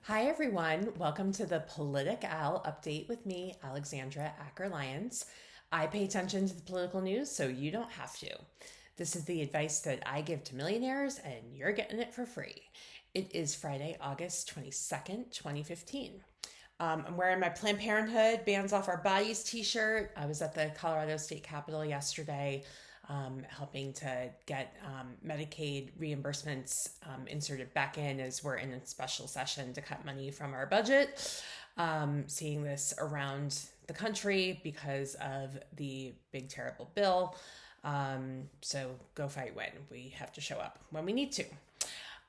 Hi, everyone. Welcome to the PoliticAL update with me, Alexandra Acker-Lyons. I pay attention to the political news, so you don't have to. This is the advice that I give to millionaires, and you're getting it for free. It is Friday, August 22nd, 2015. I'm wearing my Planned Parenthood Bands Off Our Bodies t-shirt. I was at the Colorado State Capitol yesterday, helping to get Medicaid reimbursements inserted back in as we're in a special session to cut money from our budget. Seeing this around the country because of the big, terrible bill. So go fight win. We have to show up when we need to.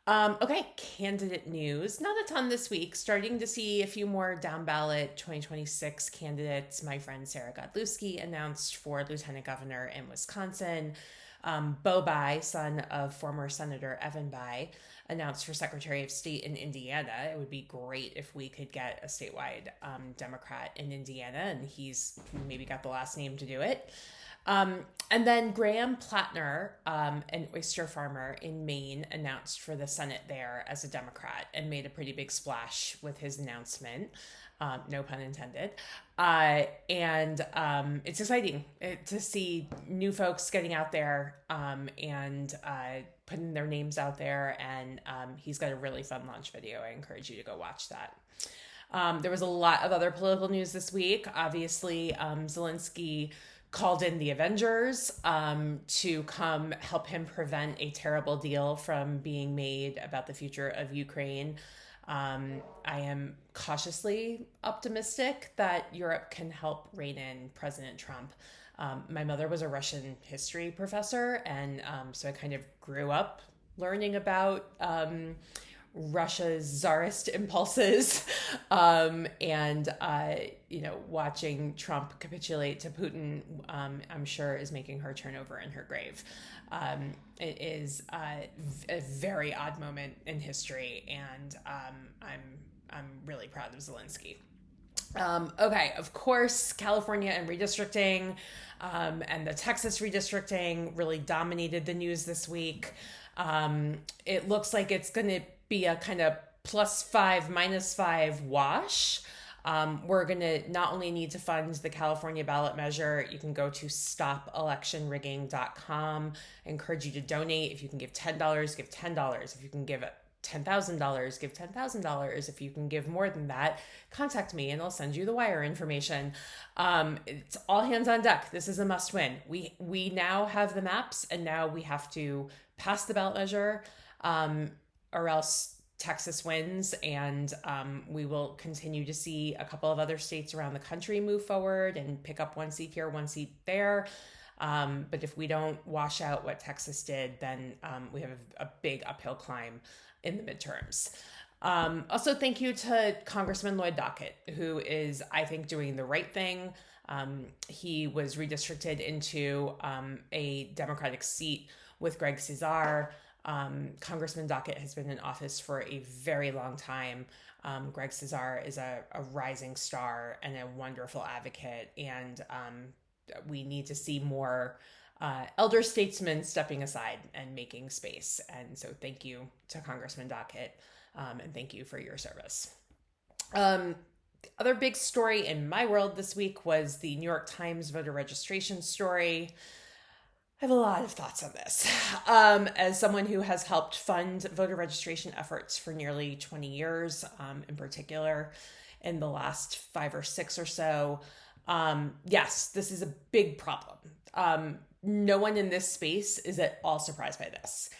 Okay, candidate news. Not a ton this week. Starting to see a few more down ballot 2026 candidates. My friend Sarah Godlewski announced for lieutenant governor in Wisconsin. Bo Bai, son of former Senator Evan Bai, announced for Secretary of State in Indiana. It would be great if we could get a statewide Democrat in Indiana, and he's maybe got the last name to do it. And then Graham Plattner, an oyster farmer in Maine, announced for the Senate there as a Democrat and made a pretty big splash with his announcement. No pun intended. And it's exciting to see new folks getting out there and putting their names out there. And he's got a really fun launch video. I encourage you to go watch that. There was a lot of other political news this week. Obviously, Zelensky called in the Avengers to come help him prevent a terrible deal from being made about the future of Ukraine. I am cautiously optimistic that Europe can help rein in President Trump. My mother was a Russian history professor, and so I kind of grew up learning about Russia's czarist impulses, and watching Trump capitulate to Putin, I'm sure is making her turn over in her grave. It is a very odd moment in history, and I'm really proud of Zelensky. Okay, of course, California and redistricting, and the Texas redistricting really dominated the news this week. It looks like it's going to be a kind of +5, -5 wash. We're going to not only need to fund the California ballot measure, you can go to stopelectionrigging.com. I encourage you to donate. If you can give $10, give $10. If you can give $10,000, give $10,000. If you can give more than that, contact me and I'll send you the wire information. It's all hands on deck. This is a must win. We now have the maps, and now we have to pass the ballot measure, or else Texas wins, and we will continue to see a couple of other states around the country move forward and pick up one seat here, one seat there. But if we don't wash out what Texas did, then we have a big uphill climb in the midterms. Also, thank you to Congressman Lloyd Dockett, who is, I think, doing the right thing. He was redistricted into a Democratic seat with Greg Cesar. Congressman Dockett has been in office for a very long time. Greg Cesar is a rising star and a wonderful advocate, and we need to see more elder statesmen stepping aside and making space. And so thank you to Congressman Dockett, and thank you for your service. The other big story in my world this week was the New York Times voter registration story. I have a lot of thoughts on this. As someone who has helped fund voter registration efforts for nearly 20 years, in particular in the last 5 or 6 or so, yes, this is a big problem. No one in this space is at all surprised by this.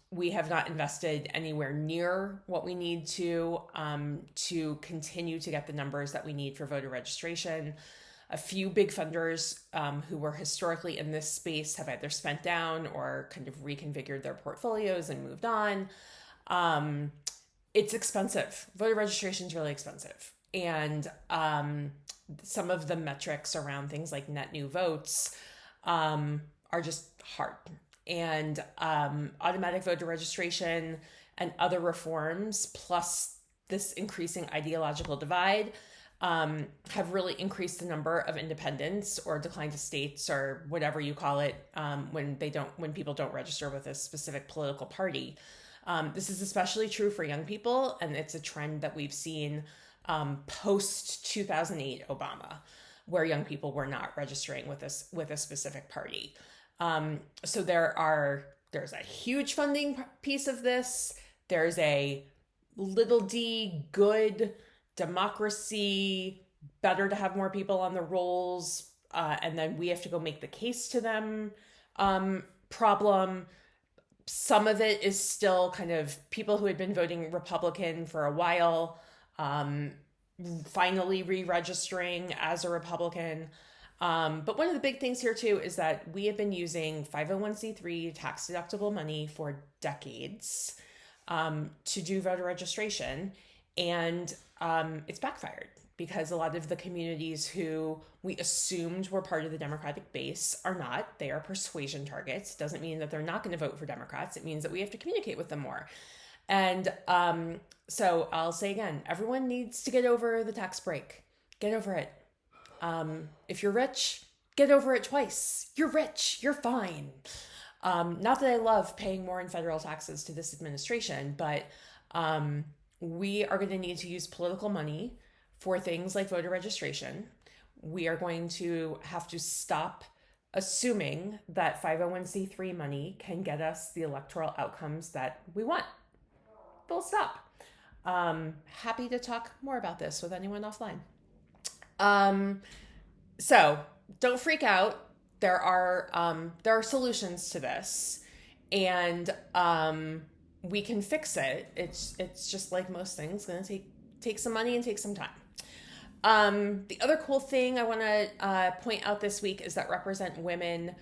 We have not invested anywhere near what we need to continue to get the numbers that we need for voter registration. A few big funders who were historically in this space have either spent down or kind of reconfigured their portfolios and moved on. It's expensive. Voter registration is really expensive. And some of the metrics around things like net new votes are just hard. And automatic voter registration and other reforms, plus this increasing ideological divide, have really increased the number of independents or declined to states or whatever you call it when people don't register with a specific political party. This is especially true for young people, and it's a trend that we've seen post 2008 Obama, where young people were not registering with a specific party. So there's a huge funding piece of this. There's a little d good democracy, better to have more people on the rolls, and then we have to go make the case to them problem. Some of it is still kind of people who had been voting Republican for a while, finally re-registering as a Republican. But one of the big things here too is that we have been using 501c3 tax deductible money for decades to do voter registration, and it's backfired because a lot of the communities who we assumed were part of the Democratic base are not. They are persuasion targets. Doesn't mean that they're not going to vote for Democrats. It means that we have to communicate with them more. And so I'll say again, everyone needs to get over the tax break. Get over it. If you're rich, get over it twice. You're rich. You're fine. Not that I love paying more in federal taxes to this administration, but we are going to need to use political money for things like voter registration. We are going to have to stop assuming that 501c3 money can get us the electoral outcomes that we want. Full stop. Happy to talk more about this with anyone offline. So don't freak out. There are solutions to this, and we can fix it. It's just like most things, going to take some money and take some time. The other cool thing I want to point out this week is that Represent Women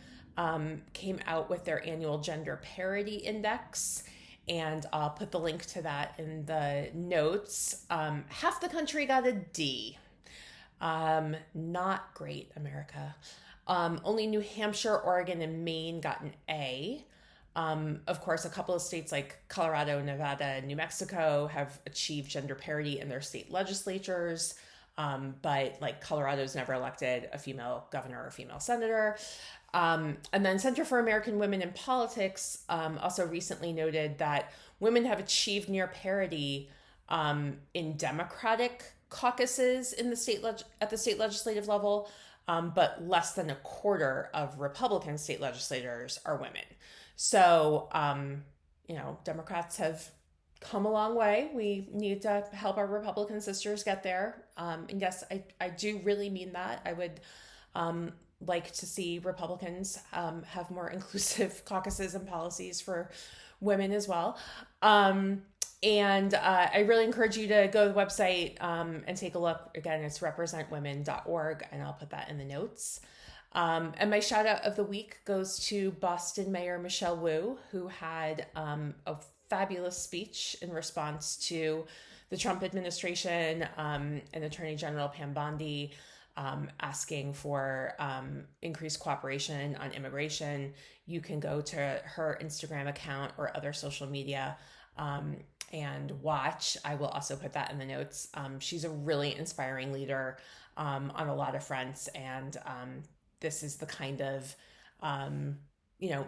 came out with their annual gender parity index, and I'll put the link to that in the notes. Half the country got a D. Not great, America. Only New Hampshire, Oregon, and Maine got an A. Of course, a couple of states like Colorado, Nevada, and New Mexico have achieved gender parity in their state legislatures. But like Colorado's never elected a female governor or female senator. And then Center for American Women in Politics also recently noted that women have achieved near parity in Democratic caucuses in the at the state legislative level, but less than a quarter of Republican state legislators are women. So, Democrats have come a long way. We need to help our Republican sisters get there. And yes, I do really mean that. I would like to see Republicans have more inclusive caucuses and policies for women as well. And I really encourage you to go to the website and take a look. Again, it's representwomen.org, and I'll put that in the notes. And my shout out of the week goes to Boston Mayor Michelle Wu, who had a fabulous speech in response to the Trump administration and Attorney General Pam Bondi asking for increased cooperation on immigration. You can go to her Instagram account or other social media and watch. I will also put that in the notes. She's a really inspiring leader on a lot of fronts, and this is the kind of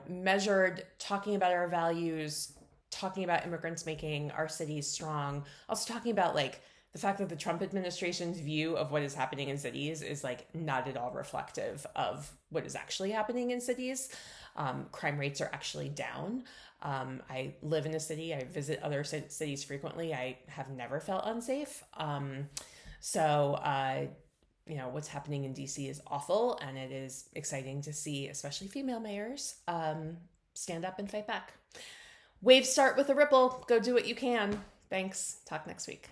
measured, talking about our values, talking about immigrants making our cities strong, also talking about like the fact that the Trump administration's view of what is happening in cities is like not at all reflective of what is actually happening in cities. Crime rates are actually down. I live in a city. I visit other cities frequently. I have never felt unsafe. What's happening in DC is awful, and it is exciting to see, especially female mayors, stand up and fight back. Waves start with a ripple. Go do what you can. Thanks. Talk next week.